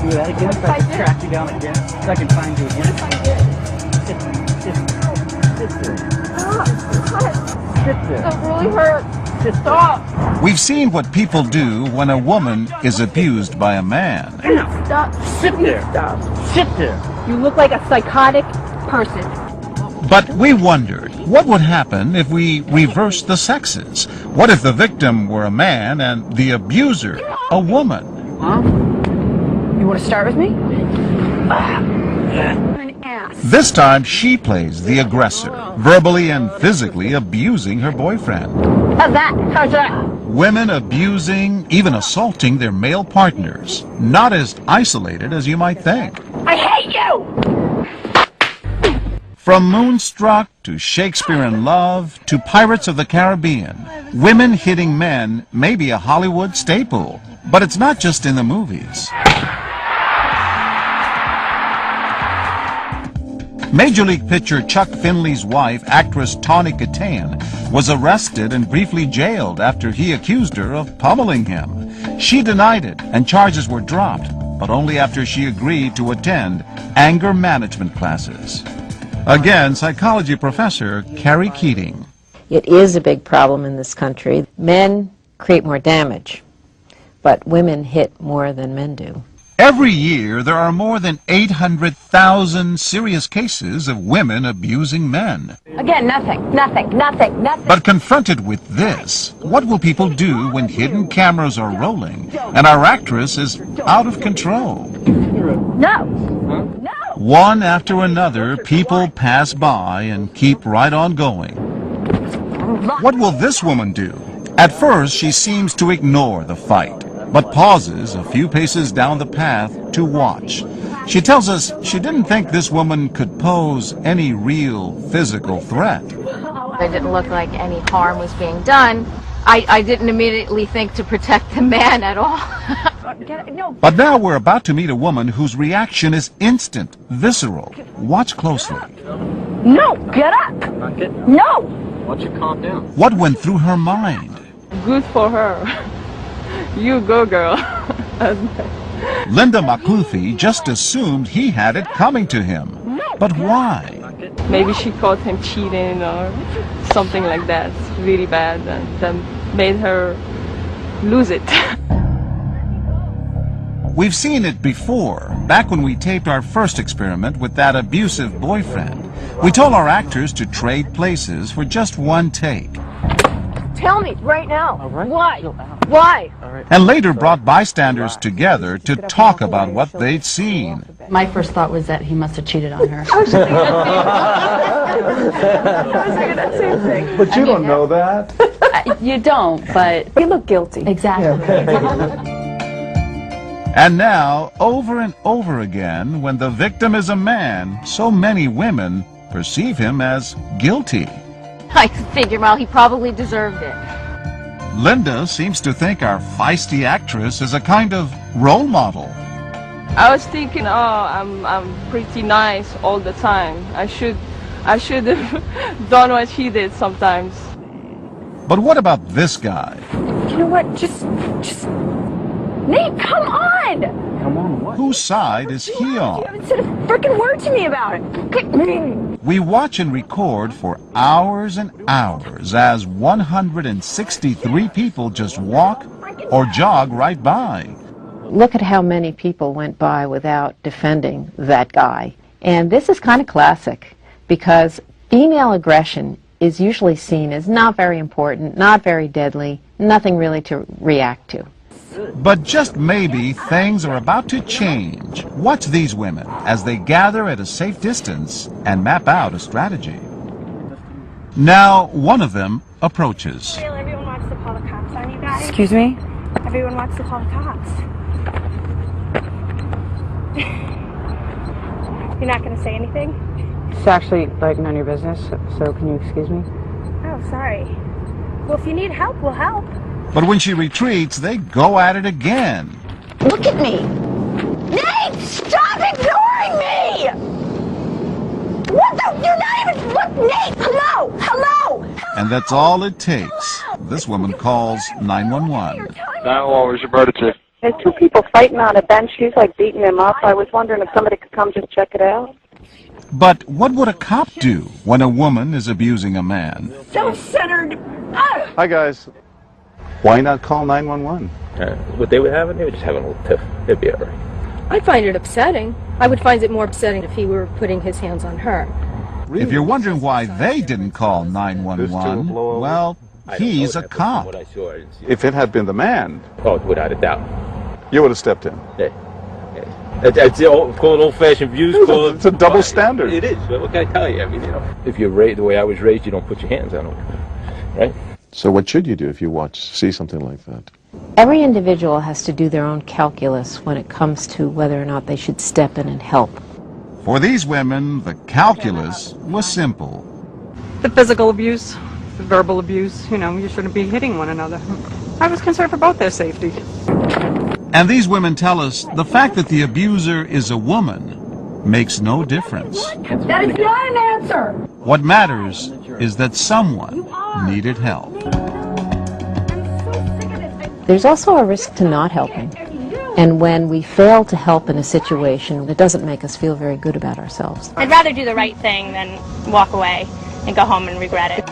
Do that again so I can track you down again, so I can find you again. Sit there. That really hurts. Stop. We've seen what people do when a woman is abused by a man. Stop. Sit there. Stop. Sit there. You look like a psychotic person. But we wondered, what would happen if we reversed the sexes? What if the victim were a man and the abuser a woman? You want to start with me? An ass. This time she plays the aggressor, verbally and physically abusing her boyfriend. How's that? How's that? Women abusing, even assaulting their male partners. Not as isolated as you might think. I hate you! From Moonstruck to Shakespeare in Love to Pirates of the Caribbean, women hitting men may be a Hollywood staple, but it's not just in the movies. Major League pitcher Chuck Finley's wife, actress Tawny Kitaen, was arrested and briefly jailed after he accused her of pummeling him. She denied it, and charges were dropped, but only after she agreed to attend anger management classes. Again, psychology professor Carrie Keating. It is a big problem in this country. Men create more damage, but women hit more than men do. Every year, there are more than 800,000 serious cases of women abusing men. Again, nothing. But confronted with this, what will people do when hidden cameras are rolling and our actress is out of control? No. One after another, people pass by and keep right on going. What will this woman do? At first, she seems to ignore the fight, but pauses a few paces down the path to watch. She tells us she didn't think this woman could pose any real physical threat. It didn't look like any harm was being done. I didn't immediately think to protect the man at all. But now we're about to meet a woman whose reaction is instant, visceral. Watch closely. No, get up. No. Why don't you calm down? What went through her mind? Good for her. You go, girl. Linda McLuffy just assumed he had it coming to him. But why? Maybe she caught him cheating or something like that, really bad, and then made her lose it. We've seen it before, back when we taped our first experiment with that abusive boyfriend. We told our actors to trade places for just one take. Tell me right now. Right. Why? Why? And later brought bystanders together to talk about what they'd seen. My first thought was that he must have cheated on her. I was thinking that same thing. But you don't know that. You don't, but... You look guilty. Exactly. And now, over and over again, when the victim is a man, so many women perceive him as guilty. I figured, well, he probably deserved it. Linda seems to think our feisty actress is a kind of role model. I was thinking, oh, I'm pretty nice all the time. I should have done what he did sometimes. But what about this guy? You know what? Just Nate, come on! Come on, what? Whose side is he You on? haven't said a freaking word to me about it. We watch and record for hours and hours as 163 people just walk or jog right by. Look at how many people went by without defending that guy. And this is kind of classic, because female aggression is usually seen as not very important, not very deadly, nothing really to react to. But just maybe things are about to change. Watch these women as they gather at a safe distance and map out a strategy. Now, one of them approaches. Everyone wants to call the cops on you guys. Excuse me? Everyone wants to call the cops. You're not going to say anything? It's actually, like, none of your business, so can you excuse me? Oh, sorry. Well, if you need help, we'll help. But when she retreats, they go at it again. Look at me! Nate, stop ignoring me! What the? You're not even... Look, Nate! Hello! Hello! And that's all it takes. This woman calls 911. 911, where's your emergency? There's two people fighting on a bench. She's like beating him up. I was wondering if somebody could come just check it out. But what would a cop do when a woman is abusing a man? Self-centered. Hi, guys. Why not call 911? What they would have, they would just have a little tiff. It'd be all right. I find it upsetting. I would find it more upsetting if he were putting his hands on her. Really? If you're wondering why they didn't call 911, well, he's a cop. What I saw, I didn't see it. If it had been the man, Oh, without a doubt. you would have stepped in. Yeah. It's call it old-fashioned views. It's a double standard. It is. What can I tell you? I mean, if you're raised the way I was raised, you don't put your hands on them, right? So what should you do if you see something like that? Every individual has to do their own calculus when it comes to whether or not they should step in and help. For these women, the calculus was simple. The physical abuse, the verbal abuse, you shouldn't be hitting one another. I was concerned for both their safety. And these women tell us the fact that the abuser is a woman makes no difference. That is not an answer. What matters is that someone needed help. There's also a risk to not helping. And when we fail to help in a situation, it doesn't make us feel very good about ourselves. I'd rather do the right thing than walk away and go home and regret it.